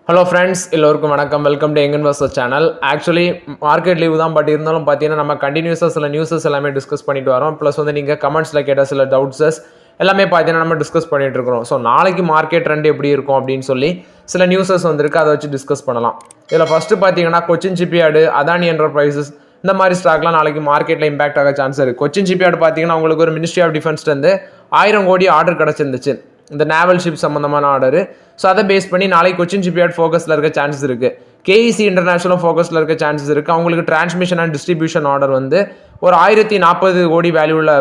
Hello friends, எல்லோருக்கும் வணக்கம். Welcome to young investor channel. Actually market leave தான், but இருந்தாலும் பார்த்தீங்கன்னா நம்ம கண்டினியூஸாக சில நியூஸஸ் எல்லாமே டிஸ்கஸ் பண்ணிட்டு வரோம். ப்ளஸ் வந்து நீங்கள் கமெண்ட்ஸில் கேட்ட சில டவுட்ஸஸ் எல்லாமே பார்த்தீங்கன்னா நம்ம டிஸ்கஸ் பண்ணிட்டு இருக்கிறோம். ஸோ நாளைக்கு மார்க்கெட் ட்ரெண்ட் எப்படி இருக்கும் அப்படின்னு சொல்லி சில நியூஸஸ் வந்திருக்கு, அதை வச்சு டிஸ்கஸ் பண்ணலாம். இதில் ஃபஸ்ட்டு பார்த்தீங்கன்னா கொச்சின் ஷிப்யார்டு, அதானி என்டர்பிரைசஸ் இந்த மாதிரி ஸ்டாக்லாம் நாளைக்கு மார்க்கெட்டில் இம்பாக்ட் ஆக சான்ஸ் இருக்குது. கொச்சின் ஷிப்யார்டு பார்த்தீங்கன்னா உங்களுக்கு ஒரு மினிஸ்ட்ரி ஆஃப் டிஃபென்ஸ்லேருந்து 1000 கோடி ஆர்டர் கிடச்சிருந்துச்சு, இந்த நேவல் ஷிப் சம்மந்தமான ஆர்டரு. ஸோ அதை பேஸ் பண்ணி நாளைக்கு கொச்சின் ஷிப்யார்ட் ஃபோக்கஸில் இருக்க சான்சஸ் இருக்குது. கேஇசி இன்டர்நேஷனல் ஃபோக்கஸில் இருக்க சான்சஸ் இருக்குது. அவங்களுக்கு டிரான்ஸ்மிஷன் அண்ட் டிஸ்ட்ரிபியூஷன் ஆர்டர் வந்து ஒரு 1040 கோடி வேல்யூவில்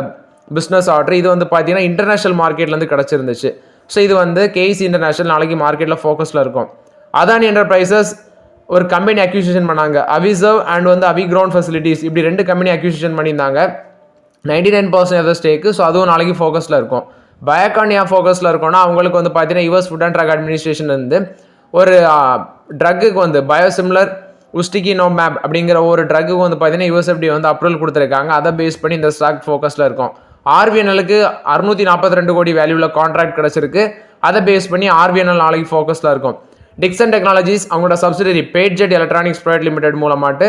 பிஸ்னஸ் ஆர்டர். இது வந்து பார்த்தீங்கன்னா இன்டர்நேஷனல் மார்க்கெட்லேருந்து கிடச்சிருந்துச்சு. ஸோ இது வந்து கேஇசி இன்டர்நேஷனல் நாளைக்கு மார்க்கெட்டில் ஃபோக்கஸில் இருக்கும். அதானி என்டர்பிரைசஸ் ஒரு கம்பெனி அக்யூசிஷன் பண்ணாங்க, அவிசர்வ் அண்ட் வந்து அவிக்ரவுண்ட் ஃபெசிலிட்டிஸ், இப்படி 2 கம்பெனி அக்யூசிஷன் பண்ணியிருந்தாங்க. 99% ஸ்டேக்கு. ஸோ அதுவும் நாளைக்கு ஃபோக்கஸில் இருக்கும். பயோகான் ஏன் ஃபோக்கஸில் இருக்கும்னா அவங்களுக்கு வந்து பார்த்தீங்கன்னா US food and drug administration வந்து ஒரு ட்ரக்குக்கு வந்து பயோசிமிலர் உஸ்டிகினோமேப் அப்படிங்கிற ஒரு ட்ரக்குக்கு வந்து பார்த்தீங்கன்னா யூஎஸ்எஃப்டி வந்து அப்ரூவல் கொடுத்துருக்காங்க. அதை பேஸ் பண்ணி இந்த ஸ்டாக் ஃபோக்கஸில் இருக்கும். ஆர்விஎன்எலுக்கு 642 கோடி வேல்யூவில் கான்ட்ராக்ட் கிடச்சிருக்கு. அதை பேஸ் பண்ணி ஆர்விஎன்எல் நாளைக்கு ஃபோக்கஸில் இருக்கும். டிக்சன் டெக்னாலஜிஸ் அவங்களோட subsidiary Padget electronics private limited மூலமாட்டு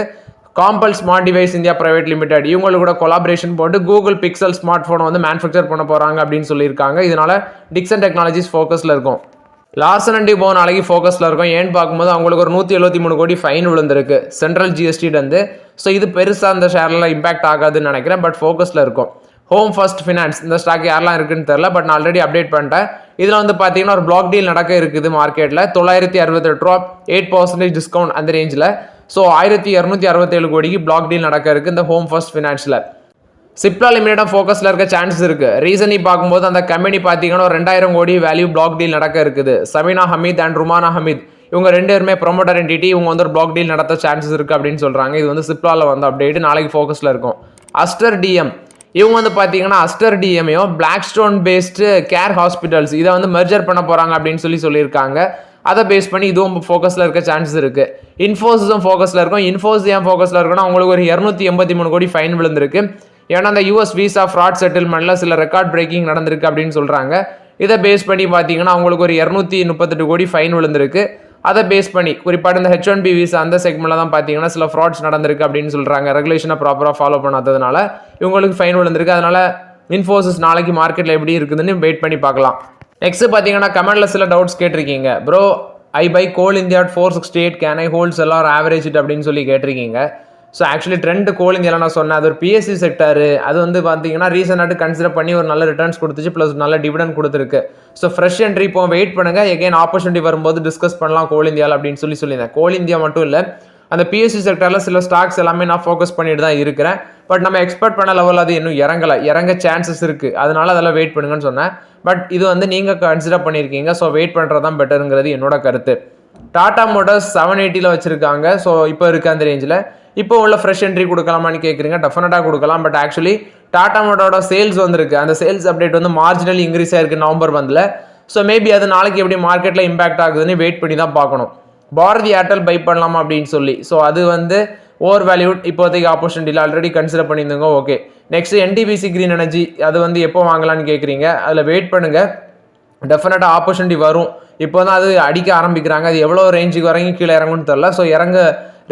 Compal smart device India private limited இவங்களுக்கு கூட கொலாபரேஷன் போட்டு கூகுள் பிக்சல் ஸ்மார்ட் ஃபோனை வந்து மேனுஃபேக்சர் பண்ண போகிறாங்க அப்படின்னு சொல்லியிருக்காங்க. இதனால டிக்சன் டெக்னாலஜிஸ் ஃபோக்கஸில் இருக்கும். லார்சன் அண்ட் டியூபோ நாளைக்கு ஃபோக்கஸில் இருக்கும். ஏன்னு பார்க்கும்போது அவங்களுக்கு ஒரு 173 கோடி ஃபைன் விழுந்திருக்கு சென்ட்ரல் ஜிஎஸ்டிலேருந்து. ஸோ இது பெருசாக அந்த ஷேரில் இம்பாக்ட் ஆகாதுன்னு நினைக்கிறேன், பட் ஃபோக்கஸில் இருக்கும். ஹோம் ஃபர்ஸ்ட் ஃபினான்ஸ் இந்த ஸ்டாக் யாரெல்லாம் இருக்குன்னு தெரில, பட் நான் ஆல்ரெடி அப்டேட் பண்ணிட்டேன். இதில் வந்து பார்த்தீங்கன்னா ஒரு பிளாக் டீல் நடக்க இருக்குது மார்க்கெட்டில். 968 ரூபா 8% டிஸ்கவுண்ட் அந்த ரேஞ்சில். ஸோ 1267 கோடிக்கு பிளாக் டீல் நடக்க இருக்குது இந்த ஹோம் ஃபர்ஸ்ட் ஃபினான்ஸில். சிப்லா லிமிடெட் ஃபோக்கஸில் இருக்க சான்சஸ் இருக்குது. ரீசனி பார்க்கும்போது அந்த கம்பெனி பார்த்தீங்கன்னா ஒரு 2000 கோடி வேல்யூ பிளாக் டீல் நடக்க இருக்குது. சமீனா ஹமீத் அண்ட் ருமானா ஹமீத் இவங்க 2 பேருமே ப்ரொமோட்டர் என்டிட்டி, இவங்க வந்து ஒரு பிளாக் டீல் நடத்த சான்சஸ் இருக்குது அப்படின்னு சொல்கிறாங்க. இது வந்து சிப்லாவில் வந்து அப்டேட் நாளைக்கு ஃபோக்கஸில் இருக்கும். அஸ்டர் டிஎம் இவங்க வந்து பார்த்தீங்கன்னா அஸ்டர் டிஎம்மையும் Blackstone based care hospitals இதை வந்து மெர்ஜர் பண்ண போகிறாங்க அப்படின்னு சொல்லியிருக்காங்க. அதை பேஸ் பண்ணி இதுவும் ஃபோக்கஸில் இருக்க சான்சஸ் இருக்குது. இன்ஃபோசிஸும் ஃபோக்கஸில் இருக்கும். இன்ஃபோசிஸ் ஏன் ஃபோக்கஸில் இருக்குன்னா அவங்களுக்கு ஒரு 283 கோடி ஃபைன் விழுந்திருக்கு. ஏன்னா அந்த யூஎஸ் விசா ஃப்ராட் செட்டில்மெண்ட்டில் சில ரெக்கார்ட் பிரேக்கிங் நடந்திருக்கு அப்படின்னு சொல்கிறாங்க. இதை பேஸ் பண்ணி பார்த்தீங்கன்னா அவங்களுக்கு ஒரு 238 கோடி ஃபைன் விழுந்திருக்கு. அதை பேஸ் பண்ணி குறிப்பாக இந்த H1B விசா அந்த செக்மெண்ட்டில் தான் பார்த்தீங்கன்னா சில ஃப்ராட்ஸ் நடந்திருக்கு அப்படின்னு சொல்கிறாங்க. ரெகுலேஷனை ப்ராப்பராக ஃபாலோ பண்ணாததுனால இவங்களுக்கு ஃபைன் விழுந்திருக்கு. அதனால் இன்ஃபோசிஸ் நாளைக்கு மார்க்கெட்டில் எப்படி இருக்குதுன்னு வெயிட் பண்ணி பார்க்கலாம். நெக்ஸ்ட் பார்த்தீங்கன்னா கமெண்ட்ல சில டவுட்ஸ் கேட்டிருக்கீங்க. Bro I buy Coal India 468 can I holds எல்லாம் ஆவரேஜ் இட் அப்படின்னு சொல்லி கேட்டிருக்கீங்க. ஸோ ஆக்சுவலி ட்ரெண்ட் கோல் இந்தியாவில் நான் சொன்னேன், அது ஒரு பிஎஸ்சி செக்டர். அது வந்து பார்த்தீங்கன்னா ரீசெண்டாக கன்சிடர் பண்ணி ஒரு நல்ல ரிட்டர்ன்ஸ் கொடுத்துச்சு, ப்ளஸ் நல்ல டிவிடெண்ட் கொடுத்துருக்கு. ஸோ ஃப்ரெஷ் என்ட்ரி இப்போ வெயிட் பண்ணுங்கள், எகைன் ஆப்பர்ச்சுனிட்டி வரும்போது டிஸ்கஸ் பண்ணலாம் கோல் இந்தியாவில் அப்படின்னு சொல்லியிருந்தேன். கோல் இந்தியா மட்டும் இல்லை, அந்த பிஎஸ்சி செக்டரில் சில ஸ்டாக்ஸ் எல்லாமே நான் ஃபோக்கஸ் பண்ணிட்டு தான் இருக்கிறேன். பட் நம்ம எக்ஸ்பெக்ட் பண்ண லெவலில் அது இன்னும் இறங்க சான்சஸ் இருக்குது. அதனால அதெல்லாம் வெயிட் பண்ணுங்கன்னு சொன்னேன். பட் இது வந்து நீங்கள் கன்சிடர் பண்ணியிருக்கீங்க, ஸோ வெயிட் பண்ணுறது தான் பெட்டருங்கிறது என்னோட கருத்து. டாடா மோட்டார்ஸ் 780 வச்சுருக்காங்க. ஸோ இப்போ இருக்க அந்த ரேஞ்சில் இப்போ உள்ள ஃப்ரெஷ் என்ட்ரி கொடுக்கலாமான்னு கேட்குறீங்க. டெஃபினட்டாக கொடுக்கலாம். பட் ஆக்சுவலி டாடா மோட்டாரோட சேல்ஸ் வந்திருக்கு, அந்த சேல்ஸ் அப்டேட் வந்து மார்ஜினல் இன்க்ரீஸ் ஆயிருக்கு நவம்பர் மந்தில். ஸோ மேபி அது நாளைக்கு எப்படி மார்க்கெட்டில் இம்பாக்ட் ஆகுதுன்னு வெயிட் பண்ணி தான் பார்க்கணும். பாரதி ஏர்டெல் பை பண்ணலாமா அப்படின்னு சொல்லி. ஸோ அது வந்து ஓவர் வேல்யூட் இப்போதைக்கு ஆப்பர்ச்சுனிட்டியில் ஆல்ரெடி கன்சிடர் பண்ணியிருந்தோங்க. Okay, next NTPC green energy அது வந்து எப்போ வாங்கலான்னு கேட்குறீங்க. அதில் வெயிட் பண்ணுங்கள், டெஃபினட்டாக ஆப்பர்ச்சுனிட்டி வரும். இப்போ தான் அது அடிக்க ஆரம்பிக்கிறாங்க. அது எவ்வளோ ரேஞ்சுக்கு வரைக்கும் கீழே இறங்குன்னு தெரில. ஸோ இறங்க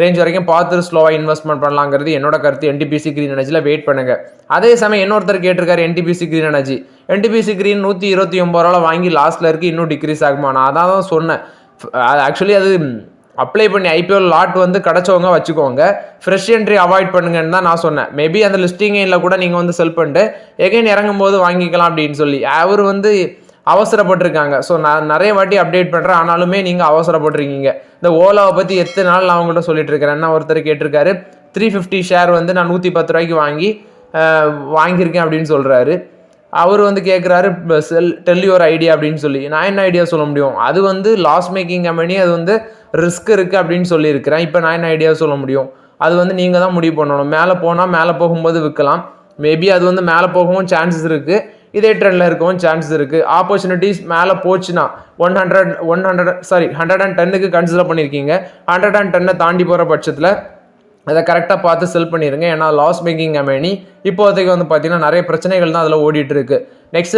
ரேஞ்ச் வரைக்கும் பார்த்து ஸ்லோவாக இன்வெஸ்ட்மெண்ட் பண்ணலாங்கிறது என்னோட கருத்து. என்டிபிசி கிரீன் எனர்ஜியில் வெயிட் பண்ணுங்கள். அதே சமயம் இன்னொருத்தர் கேட்டிருக்காரு NTPC green energy. NTPC green 129 ரூபா வாங்கி லாஸ்ட்டில் இருக்குது, இன்னும் டிக்ரீஸ் ஆகுமா? நான் அதான் சொன்னேன். ஆக்சுவலி அது அப்ளை பண்ணி ஐபிஓ லாட் வந்து கிடச்சவங்க வச்சுக்கோங்க, ஃப்ரெஷ் என்ட்ரி அவாய்ட் பண்ணுங்கன்னு தான் நான் சொன்னேன். மேபி அந்த லிஸ்டிங் எயினில் கூட நீங்கள் வந்து செல் பண்ணிட்டு எகைன் இறங்கும் போது வாங்கிக்கலாம் அப்படின்னு சொல்லி. அவர் வந்து அவசரப்பட்டிருக்காங்க. ஸோ நான் நிறைய வாட்டி அப்டேட் பண்ணுறேன், ஆனாலுமே நீங்கள் அவசரப்பட்டிருக்கீங்க. இந்த ஓலாவை பற்றி எத்தனை நாள் நான் அவங்கள்ட்ட சொல்லிட்டு இருக்கிறேன். என்ன ஒருத்தர் கேட்டிருக்காரு 350 ஷேர் வந்து நான் 110 ரூபாய்க்கு வாங்கியிருக்கேன் அப்படின்னு சொல்கிறாரு. அவர் வந்து கேட்குறாரு டெல் யுவர் ஐடியா அப்படின்னு சொல்லி. நான் என்ன ஐடியா சொல்ல முடியும்? அது வந்து லாஸ் மேக்கிங் கம்பெனி, அது வந்து ரிஸ்க் இருக்குது அப்படின்னு சொல்லியிருக்கிறேன். இப்போ நான் என்ன ஐடியா சொல்ல முடியும்? அது வந்து நீங்கள் தான் முடிவு பண்ணணும். மேலே போனால் மேலே போகும்போது விற்கலாம். மேபி அது வந்து மேலே போகவும் சான்சஸ் இருக்குது, இதே ட்ரெண்டில் இருக்கவும் சான்சஸ் இருக்குது. ஆப்பர்ச்சுனிட்டிஸ் மேலே போச்சுன்னா 110க்கு கன்சிடர் பண்ணியிருக்கீங்க. 110 தாண்டி போகிற பட்சத்தில் அதை கரெக்டாக பார்த்து செல் பண்ணிடுங்க. ஏன்னா லாஸ் மேக்கிங் கம்பெனி இப்போதைக்கு வந்து பார்த்தீங்கன்னா நிறைய பிரச்சனைகள் தான் அதில் ஓடிட்டு இருக்கு. நெக்ஸ்ட்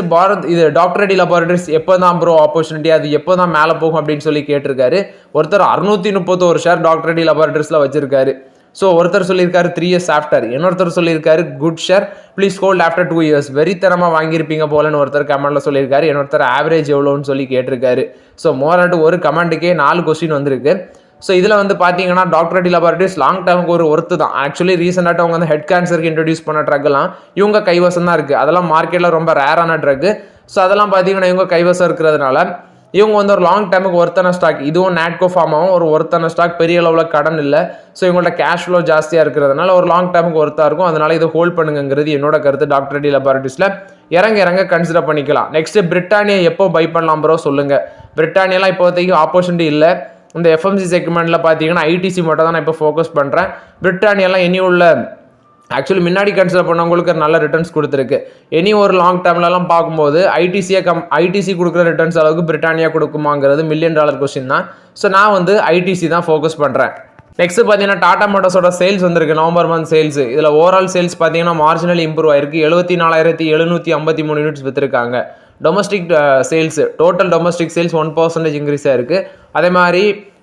இது டாக்டர் ரெட்டி லேபரேட்டரிஸ் எப்போ தான் ப்ரோ ஆப்பர்ச்சுனிட்டி, அது எப்போ தான் மேலே போகும் அப்படின்னு சொல்லி கேட்டிருக்காரு. ஒருத்தர் 631 ஷேர் டாக்டர் ரெட்டி லேபரேட்டரிஸில் வச்சிருக்காரு. ஸோ ஒருத்தர் சொல்லியிருக்காரு 3 years ஆஃப்டர், இன்னொருத்தர் சொல்லியிருக்காரு good share please hold after 2 years, வெறித்தனமாக வாங்கியிருப்பீங்க போலன்னு ஒருத்தர் கமெண்ட்ல சொல்லியிருக்காரு. இன்னொருத்தர் ஆவரேஜ் எவ்வளோன்னு சொல்லி கேட்டிருக்காரு. ஸோ மோர் ஒரு கமெண்ட்டுக்கே 4 கொஸ்டின் வந்திருக்கு. ஸோ இதில் வந்து பார்த்தீங்கன்னா டாக்டர் ரெட்டி லேபரேட்டரிஸ் லாங் டேர்முக்கு ஒரு ஒர்த்து தான். ஆக்சுவலி ரீசெண்டாக அவங்க வந்து ஹெட் கேன்சருக்கு இன்ட்ரடியூஸ் பண்ண ட்ரக்லாம் இவங்க கைவசம் தான் இருக்குது. அதெல்லாம் மார்க்கெட்டில் ரொம்ப ரேரான ட்ரக்கு. ஸோ அதெல்லாம் பார்த்தீங்கன்னா இவங்க கைவசம் இருக்கிறதுனால இவங்க வந்து ஒரு லாங் டேர்முக்கு ஒருத்தான ஸ்டாக். இதுவும் நாட்கோ ஃபார்மாவும் ஒரு ஒருத்தான ஸ்டாக், பெரிய அளவில் கடன் இல்லை. ஸோ இவங்கள்ட்ட கேஷ் ஃப்ளோ ஜாஸ்தியாக இருக்கிறதுனால ஒரு லாங் டேர்முக்கு ஒருத்தா இருக்கும். அதனால இதை ஹோல்ட் பண்ணுங்கிறது என்னோட கருத்து. டாக்டர் ரெட்டி லேபரேட்டரிஸில் இறங்க கன்சிடர் பண்ணிக்கலாம். நெக்ஸ்ட் பிரிட்டானியா எப்போ பை பண்ணலாம் ப்ரோ சொல்லுங்க. பிரிட்டானியாலாம் இப்போதைக்கு ஆப்பர்ச்சுனிட்டி இல்லை. இந்த எஃப்எம்சி செக்மெண்ட்டில் பார்த்தீங்கன்னா ஐடிசி மட்டும் தான் நான் இப்போ ஃபோக்கஸ் பண்ணுறேன். பிரிட்டானியாலாம் இனி உள்ள ஆக்சுவலி முன்னாடி கன்சிடர் பண்ணவங்களுக்கு நல்ல ரிட்டர்ன்ஸ் கொடுத்துருக்கு. இனி ஒரு லாங் டேர்ம்லலாம் பார்க்கும்போது ஐடிசி கொடுக்குற ரிட்டர்ன்ஸ் அளவுக்கு பிரிட்டானியா கொடுக்குமாங்கிறது $1 million கொஸ்டின் தான். ஸோ நான் வந்து ஐடிசி தான் ஃபோக்கஸ் பண்ணுறேன். நெக்ஸ்ட் பார்த்தீங்கன்னா டாடா மோட்டார்ஸோட சேல்ஸ் வந்திருக்கு, நவம்பர் மந்த் சேல்ஸ். இதில் ஓவரால் சேல்ஸ் பார்த்தீங்கன்னா மார்ஜினல் இம்ப்ரூவ் ஆயிருக்கு. 74,753 யூனிட்ஸ் விற்றுருக்காங்க. Domestic sales, total domestic sales 1% increase ஆயிருக்கு. அதே மாதிரி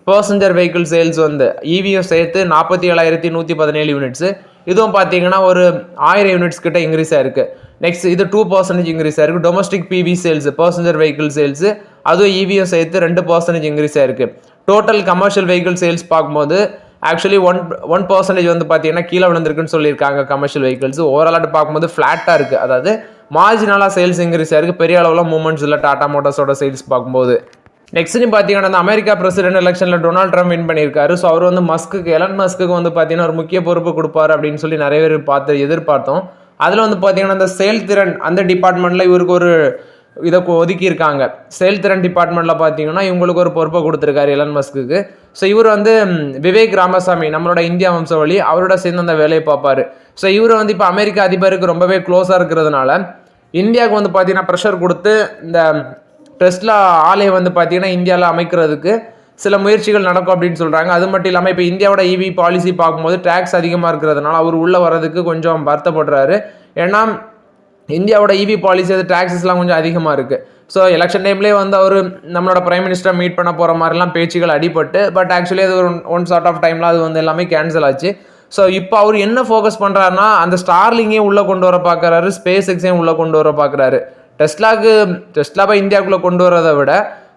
பர்சஞ்சர் வெஹிக்கிள் சேல்ஸ் வந்து இவியும் சேர்த்து 47,117 யூனிட்ஸ். இதுவும் பார்த்தீங்கன்னா ஒரு 1000 யூனிட்ஸ் கிட்ட இன்க்ரீஸ் ஆயிருக்கு. நெக்ஸ்ட் இது 2% இன்க்ரீஸ் ஆயிருக்கு. Domestic PV sales, passenger vehicle sales, அதுவும் இவியும் சேர்த்து 2% இன்க்ரீஸ் ஆயிருக்கு. டோட்டல் கமர்ஷியல் வெஹிக்கிள் சேல்ஸ் பார்க்கும்போது ஆக்சுவலி 1% வந்து பார்த்தீங்கன்னா கீழே விழுந்திருக்குன்னு சொல்லியிருக்காங்க. கமர்ஷியல் வெஹிக்கிள்ஸ் ஓவராலாக பார்க்கும்போது ஃப்ளாட்டாக இருக்குது. அதாவது மார்ஜினலாக சேல்ஸ் இன்க்ரீஸ் ஆயிருக்கு. பெரிய அளவில் மூவ்மெண்ட்ஸ் இல்லை டாடா மோட்டார்ஸோட சேல்ஸ் பார்க்கும்போது. நெக்ஸ்ட் பார்த்தீங்கன்னா அந்த அமெரிக்கா பிரசிடென்ட் எலெக்ஷனில் டொனால்ட் ட்ரம்ப் வின் பண்ணியிருக்காரு. ஸோ அவர் வந்து எலன் மஸ்க்கு வந்து பார்த்தீங்கன்னா ஒரு முக்கிய பொறுப்பு கொடுப்பாரு அப்படின்னு சொல்லி நிறைய பேர் எதிர்பார்த்தோம். அதில் வந்து பார்த்தீங்கன்னா அந்த செயல்திறன் அந்த டிபார்ட்மெண்ட்டில் இவருக்கு ஒரு இதை ஒதுக்கியிருக்காங்க. செயல்திறன் டிபார்ட்மெண்ட்டில் பார்த்தீங்கன்னா இவங்களுக்கு ஒரு பொறுப்பை கொடுத்துருக்காரு எலன் மஸ்க்கு. ஸோ இவர் வந்து விவேக் ராமசாமி, நம்மளோட இந்தியா வம்சாவளி, அவரோட சேர்ந்து அந்த வேலையை பார்ப்பார். ஸோ இவர் வந்து இப்போ அமெரிக்க அதிபருக்கு ரொம்பவே க்ளோஸாக இருக்கிறதுனால இந்தியாவுக்கு வந்து பார்த்தீங்கன்னா ப்ரெஷர் கொடுத்து இந்த டெஸ்லா ஆலையை வந்து பார்த்தீங்கன்னா இந்தியாவில் அமைக்கிறதுக்கு சில முயற்சிகள் நடக்கும் அப்படின்னு சொல்கிறாங்க. அது மட்டும் இல்லாமல் இப்போ இந்தியாவோட இவி பாலிசி பார்க்கும்போது டேக்ஸ் அதிகமாக இருக்கிறதுனால அவர் உள்ளே வர்றதுக்கு கொஞ்சம் வருத்தப்படுறாரு. ஏன்னா இந்தியாவோட இவி பாலிசி அது டேக்ஸஸ்லாம் கொஞ்சம் அதிகமாக இருக்குது. ஸோ எலெக்ஷன் டைம்லேயே வந்து அவர் நம்மளோட பிரைம் மினிஸ்டரை மீட் பண்ண போகிற மாதிரிலாம் பேச்சுகள் அடிபட்டு, பட் ஆக்சுவலி அது ஒரு ஒன் ஷார்ட் ஆஃப் டைமில் அது வந்து எல்லாமே கேன்சல் ஆச்சு. ஸோ இப்போ அவர் என்ன ஃபோக்கஸ் பண்ணுறாருன்னா அந்த ஸ்டார்லிங்கே உள்ளே கொண்டு வர பார்க்குறாரு, ஸ்பேஸ் எக்ஸையும் உள்ளே கொண்டு வர பார்க்குறாரு. டெஸ்லாவை இந்தியாவுக்குள்ளே கொண்டு வரதை விட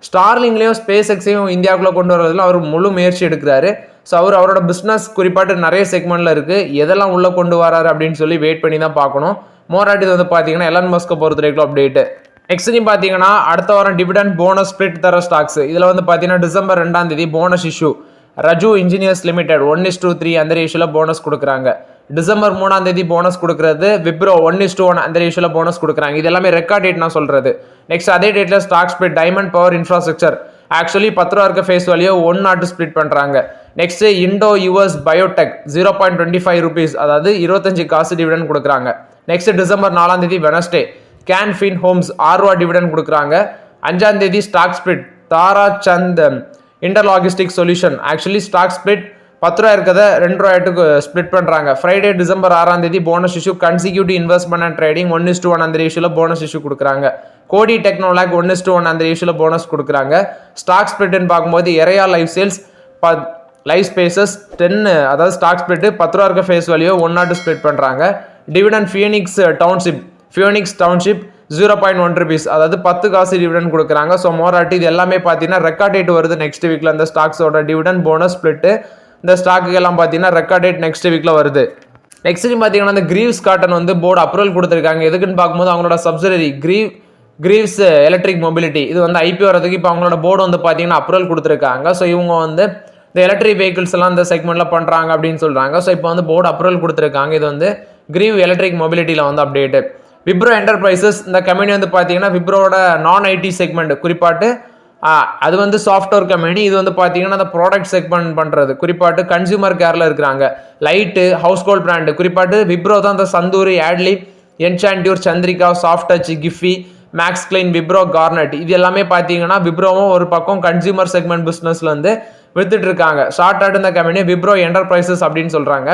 ஸ்டார்லிங்லேயும் ஸ்பேஸ் எக்ஸையும் இந்தியாவுக்குள்ளே கொண்டு வரதுல அவர் முழு முயற்சி எடுக்கிறாரு. ஸோ அவரோட பிஸ்னஸ் குறிப்பாட்டு நிறைய செக்மெண்ட்டில் இருக்குது. எதெல்லாம் உள்ளே கொண்டு வராரு அப்படின்னு சொல்லி வெயிட் பண்ணி தான் பார்க்கணும். மோராட்டி வந்து பார்த்தீங்கன்னா எலன் மஸ்கை பொறுத்த வரைக்கும் அப்டேட்டு. நெக்ஸ்ட் பார்த்தீங்கன்னா அடுத்த வாரம் டிவிடெண்ட் போனஸ் ஸ்பிளிட் தர ஸ்டாக்ஸ். இதில் வந்து பார்த்தீங்கன்னா December 2 bonus issue Raju engineers limited 1:3 அந்த ரேஷியோவில் போனஸ் கொடுக்குறாங்க. டிசம்பர் 3 போனஸ் கொடுக்குறது. விப்ரோ 1:1 அந்த ரேஷியோவில் போனஸ் கொடுக்குறாங்க. இது எல்லாமே ரெக்கார்ட் டேட் நான் சொல்கிறது. நெக்ஸ்ட் அதே டேட்டில் stock split Diamond Power Infrastructure actually 10 ரூபா இருக்க ஃபேஸ் வேல்யூ 1 ஸ்பிளிட் பண்ணுறாங்க. Next Indo US biotech 0.25 rupees, அதாவது 25 காசு டிவிடெண்ட் கொடுக்குறாங்க. Next December 4 Wednesday Can Fin Homes 6 ரூபா டிவிடெண்ட் கொடுக்குறாங்க. 5 stock split Tara Chand interlogistic solution actually stock split 10 ரூபா இருக்கிறத 2 ரூபாய்க்கு ஸ்பிளிட் பண்ணுறாங்க. Friday December 6 bonus issue consecutive investment and trading 1:1 அந்த ரேஷியோவில் போனஸ் இஷ்யூ கொடுக்குறாங்க. கோடி டெக்னோலாக் 1:1 அந்த ரேஷியோவில் போனஸ் கொடுக்குறாங்க. ஸ்டாக் ஸ்பிளிட்னு பார்க்கும்போது எரையா லைஃப் சேல்ஸ் லைஃப் ஸ்பேசஸ் 10 அதாவது ஸ்டாக் ஸ்பிளிட் 10 ரூபா இருக்க ஃபேஸ் வேல்யூ 1 ஸ்பிளிட் பண்ணுறாங்க. டிவிடெண்ட் ஃபியோனிக்ஸ் டவுன்ஷிப் 0.1 rupees, அதாவது 10 காசு டிவிடெண்ட் கொடுக்குறாங்க. ஸோ மோராட்டி இது எல்லாமே பார்த்தீங்கன்னா ரெக்கார்ட் டேட் வருது நெக்ஸ்ட் வீக்கில். அந்த ஸ்டாக்ஸோட டிவிடெண்ட் போனஸ் ஸ்பிளிட்டு இந்த ஸ்டாக்கு எல்லாம் பார்த்தீங்கன்னா ரெக்கார்ட் டேட் நெக்ஸ்ட் வீக்கில் வருது. நெக்ஸ்ட் பார்த்தீங்கன்னா இந்த கிரீவ்ஸ் காட்டன் வந்து போர்டு அப்ரூவல் கொடுத்துருக்காங்க. எதுக்குன்னு பார்க்கும்போது அவங்களோட சப்சிடரி கிரீவ்ஸ் எலக்ட்ரிக் மொபிலிட்டி இது வந்து ஐபி வரதுக்கு இப்போ அவங்களோட போர்டு வந்து பார்த்தீங்கன்னா அப்ரூவல் கொடுத்துருக்காங்க. ஸோ இவங்க வந்து இந்த எலக்ட்ரிக் வெஹிக்கிள்ஸ் எல்லாம் இந்த செக்மெண்ட்டில் பண்ணுறாங்க அப்படின்னு சொல்கிறாங்க. ஸோ இப்போ வந்து போர்டு அப்ரூவல் கொடுத்துருக்காங்க. இது வந்து கிரீவ் எலக்ட்ரிக் மொபிலிட்டியில் வந்து அப்டேட்டு. விப்ரோ என்டர்பிரைசஸ் இந்த கம்பெனி வந்து பார்த்தீங்கன்னா விப்ரோட நான் ஐடி செக்மெண்ட் குறிப்பாட்டு அது வந்து சாஃப்ட்வேர் கம்பெனி. இது வந்து பார்த்தீங்கன்னா அந்த ப்ராடக்ட் செக்மெண்ட் பண்ணுறது குறிப்பாட்டு கன்சியூமர் கேரில் இருக்கிறாங்க. லைட்டு ஹவுஸ் ஹோல்ட் பிராண்டு குறிப்பாட்டு விப்ரோ தான் அந்த Santoor Yardley Enchanteur Chandrika soft touch Giffy Maxkleen Wipro Garnet இது எல்லாமே பார்த்தீங்கன்னா விப்ரோவும் ஒரு பக்கம் கன்சியூமர் செக்மெண்ட் பிஸ்னஸ்ல வந்து வித்துட்டு இருக்காங்க. ஸ்டார்டட் இந்த கம்பெனி விப்ரோ என்டர்பிரைசஸ் அப்படின்னு சொல்றாங்க.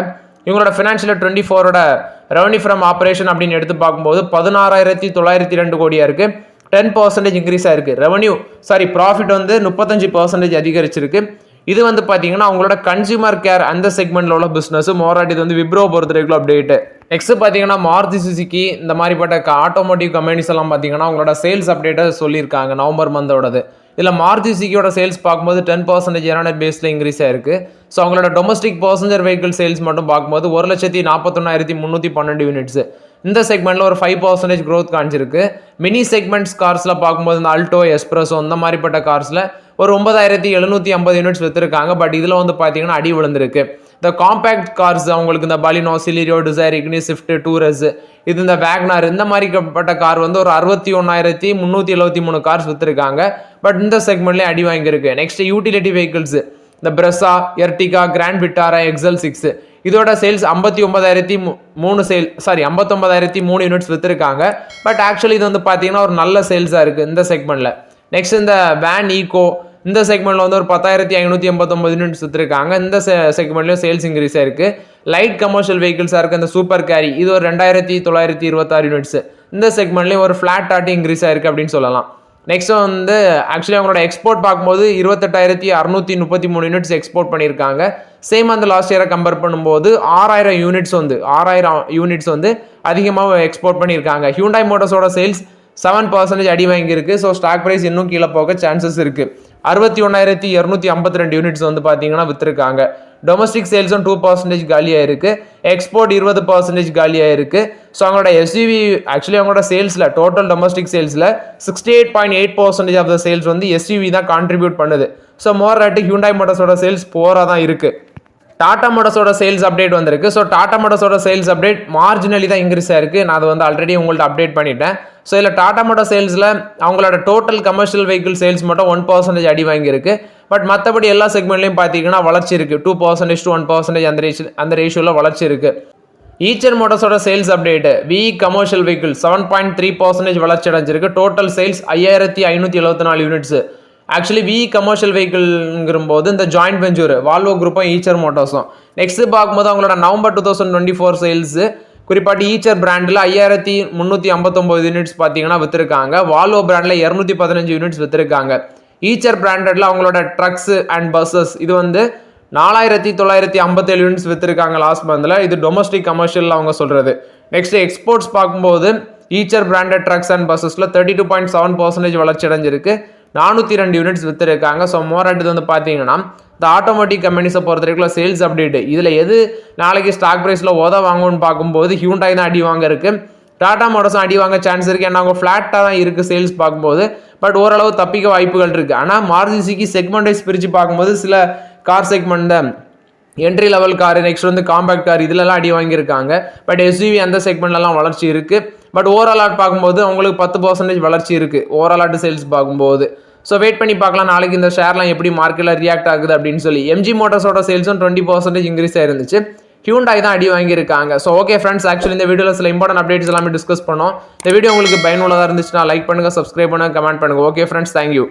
இவங்களோட ஃபினான்ஷியல் 24ஓட ரெவன்யூ ஃப்ரம் ஆப்ரேஷன் அப்படின்னு எடுத்து பார்க்கும்போது 16,902 கோடியா இருக்கு. 10% இன்க்ரீஸ் ஆயிருக்கு. ப்ராஃபிட் வந்து 35% அதிகரிச்சிருக்கு. இது வந்து பார்த்தீங்கன்னா அவங்களோட கன்சியூமர் கேர் அந்த செக்மெண்ட்ல உள்ள பிஸ்னஸ். மோராட் இது வந்து விப்ரோ பொறுத்தவரைக்கும் அப்டேட். நெக்ஸ்ட் பார்த்தீங்கன்னா மாருதி சுசுகி இந்த மாதிரிப்பட்ட ஆட்டோமோட்டிவ் கம்பெனிஸ் எல்லாம் பார்த்தீங்கன்னா அவங்களோட சேல்ஸ் அப்டேட்டை சொல்லியிருக்காங்க நவம்பர் மந்தோடது. இதில் மாருதி சுசுகியோட சேல்ஸ் பார்க்கும்போது 10% இயர் பேஸில் இன்க்ரீஸ் ஆயிருக்கு. ஸோ அவங்களோட டொமஸ்டிக் பேசஞ்சர் வெஹிக்கிள் சேல்ஸ் மட்டும் பார்க்கும்போது 1,41,312 யூனிட்ஸ். இந்த செக்மெண்ட்ல ஒரு 5% க்ரோத் காமிச்சிருக்கு. மினி செக்மெண்ட்ஸ் கார்ஸ்ல பார்க்கும்போது இந்த அல்டோ, எஸ்பிரஸோ இந்த மாதிரிப்பட்ட கார்ஸ்ல ஒரு 9,750 யூனிட்ஸ் வித்துருக்காங்க. பட் இதில் வந்து பார்த்தீங்கன்னா அடி விழுந்திருக்கு. இந்த காம்பேக்ட் கார்ஸ் அவங்களுக்கு இந்த பலினோ, சிலிரியோ, டிசைர், இக்னிஸ், ஸ்விஃப்ட், டூரஸ், இது இந்த வேக்னார் இந்த மாதிரிப்பட்ட கார் வந்து ஒரு 61,373 கார்ஸ் வித்துருக்காங்க. பட் இந்த செக்மெண்ட்லேயே அடி வாங்கியிருக்கு. நெக்ஸ்ட் யூட்டிலிட்டி வெஹிக்கிள்ஸ் இந்த Brezza, Ertiga, Grand Vitara, XL 6 இதோட சேல்ஸ் 59,003 யூனிட்ஸ் வித்துருக்காங்க. பட் ஆக்சுவலி இது வந்து பார்த்தீங்கன்னா ஒரு நல்ல சேல்ஸாக இருக்குது இந்த செக்மெண்ட்டில். நெக்ஸ்ட் இந்த வேன் ஈகோ இந்த செக்மெண்ட்டில் வந்து ஒரு 10,589 யூனிட்ஸ் வித்துருக்காங்க. இந்த செக்மெண்ட்லேயும் சேல்ஸ் இன்க்ரீஸ் ஆயிருக்கு. லைட் கமர்ஷியல் வெஹிக்கிள்ஸாக இருக்குது இந்த சூப்பர் கேரி இது ஒரு 2,926 யூனிட்ஸ். இந்த செக்மெண்ட்லேயும் ஒரு ஃப்ளாட் ஆட்டி இன்க்ரீஸ் ஆயிருக்கு அப்படின்னு சொல்லலாம். நெக்ஸ்ட் வந்து ஆக்சுவலி அவங்களோட எக்ஸ்போர்ட் பார்க்கும்போது 28,633 யூனிட்ஸ் எக்ஸ்போர்ட் பண்ணியிருக்காங்க. சேம் அந்த லாஸ்ட் இயரை கம்பேர் பண்ணும்போது 6,000 யூனிட்ஸ் வந்து அதிகமாக எக்ஸ்போர்ட் பண்ணியிருக்காங்க. ஹியூண்டாய் மோட்டார்ஸோட சேல்ஸ் 7% அடி வாங்கியிருக்கு. ஸோ ஸ்டாக் ப்ரைஸ் இன்னும் கீழே போக சான்சஸ் இருக்கு. 61,252 யூனிட்ஸ் வந்து பார்த்தீங்கன்னா வித்துருக்காங்க. டொமஸ்டிக் சேல்ஸும் 2% காலியாக இருக்கு. எக்ஸ்போர்ட் 20% காலியாக இருக்கு. ஸோ அவங்களோட எஸ்யூவி ஆக்சுவலி அவங்களோட சேல்ஸில் டோட்டல் டொமஸ்டிக் சேல்ஸில் 68.8% ஆஃப் த சேல்ஸ் வந்து எஸ்யூவி தான் கான்ட்ரிபியூட் பண்ணுது. ஸோ மோராட் ஹியூண்டாய் மோட்டார்ஸோட சேல்ஸ் போராக தான் இருக்கு. டாடா மோட்டார்ஸோட சேல்ஸ் அப்டேட் வந்திருக்கு. ஸோ டாடா மோட்டார்ஸோட சேல்ஸ் அப்டேட் மார்ஜினலி தான் இன்க்ரீஸ் ஆயிருக்கு. நான் அதை வந்து ஆல்ரெடி உங்கள்ட்ட அப்டேட் பண்ணிட்டேன். ஸோ இதில் டாடா மோட்டார் சேல்ஸில் அவங்களோட டோட்டல் கமர்ஷியல் வெஹிக்கிள் சேல்ஸ் மட்டும் 1% அடி வாங்கியிருக்கு. பட் மற்றபடி எல்லா செக்மெண்ட்லையும் பார்த்தீங்கன்னா வளர்ச்சி இருக்கு. 2% to 1% அந்த ரேஷியோவில் வளர்ச்சி இருக்கு. ஈச்சர் மோட்டார்ஸோட sales update VE commercial vehicle 7.3% வளர்ச்சி அடைஞ்சிருக்கு. Total sales 5,574 units. Actually VE commercial வெஹிக்கிள்ங்கிற போது இந்த ஜாயிண்ட் வெஞ்சூர் வால்வோ குரூப்பும் ஈச்சர் மோட்டார்ஸும். நெக்ஸ்ட் பார்க்கும்போது அவங்களோட நவம்பர் 2024 சேல்ஸ் குறிப்பாட்டி ஈச்சர் பிராண்டில் 5,359 யூனிட்ஸ் பார்த்தீங்கன்னா வித்துருக்காங்க. வால்வோ பிராண்டில் 215 யூனிட்ஸ் வித்துருக்காங்க. ஈச்சர் பிராண்டட்ல அவங்களோட ட்ரக்ஸ் அண்ட் பஸ்ஸஸ் இது வந்து 4,957 யூனிட்ஸ் வித்துருக்காங்க லாஸ்ட் மந்த்ல. இது டொமஸ்டிக் கமர்ஷியல் அவங்க சொல்றது. நெக்ஸ்ட் எக்ஸ்போர்ட்ஸ் பார்க்கும்போது ஈச்சர் பிராண்டட் ட்ரக்ஸ் அண்ட் பஸ்ஸஸ்ல 32.7% வளர்ச்சி அடைஞ்சிருக்கு. 402 யூனிட்ஸ் வித்துருக்காங்க. ஸோ மோராட் இது வந்து பார்த்தீங்கன்னா இந்த ஆட்டோமேட்டிக் கம்பெனிஸை பொறுத்த வரைக்கும் சேல்ஸ் அப்டேட் இதில் எது நாளைக்கு ஸ்டாக் ப்ரைஸில் வாங்கும்னு பார்க்கும்போது ஹியூண்டாய் தான் அடி வாங்க இருக்கு. டாடா மோட்டார்ஸும் அடி வாங்க சான்ஸ் இருக்கு. ஏன்னா அவங்க ஃப்ளாட்டாக தான் இருக்குது சேல்ஸ் பார்க்கும்போது. பட் ஓரளவு தப்பிக்க வாய்ப்புகள் இருக்குது. ஆனால் மாருதி சுசுகி செக்மெண்ட் வைஸ் பிரித்து பார்க்கும்போது சில car segment entry level car next வந்து காம்பேக்ட் கார் இதுலலாம் அடி வாங்கியிருக்காங்க. பட் எஸ்யூவி அந்த செக்மெண்ட்லாம் வளர்ச்சி இருக்குது. பட் ஓவரால் ஆட் பார்க்கும்போது அவங்களுக்கு 10% வளர்ச்சி இருக்குது ஓவரால் ஆட் சேல்ஸ் பார்க்கும்போது. ஸோ வெயிட் பண்ணி பார்க்கலாம் நாளைக்கு இந்த ஷேர்லாம் எப்படி மார்க்கெட்டில் ரியாக்ட் ஆகுது அப்படின்னு சொல்லி. எம்ஜி மோட்டார்ஸோட சேல்ஸும் 20% இன்க்ரீஸ் ஆயிருந்துச்சு. ஹியூண்டாய் தான் அடி வாங்கியிருக்காங்க. ஸோ ஓகே ஃப்ரெண்ட்ஸ், ஆக்சுவலி இந்த வீடியோவில் சில இம்பார்ட்டன்ட் அப்டேட்ஸ் எல்லாமே டிஸ்கஸ் பண்ணோம். இந்த வீடியோ உங்களுக்கு பயனுள்ளதாக இருந்துச்சுன்னா லைக் பண்ணுங்கள், சப்ஸ்கிரைப் பண்ணுங்கள், கமெண்ட் பண்ணுங்கள். Okay friends, thank you.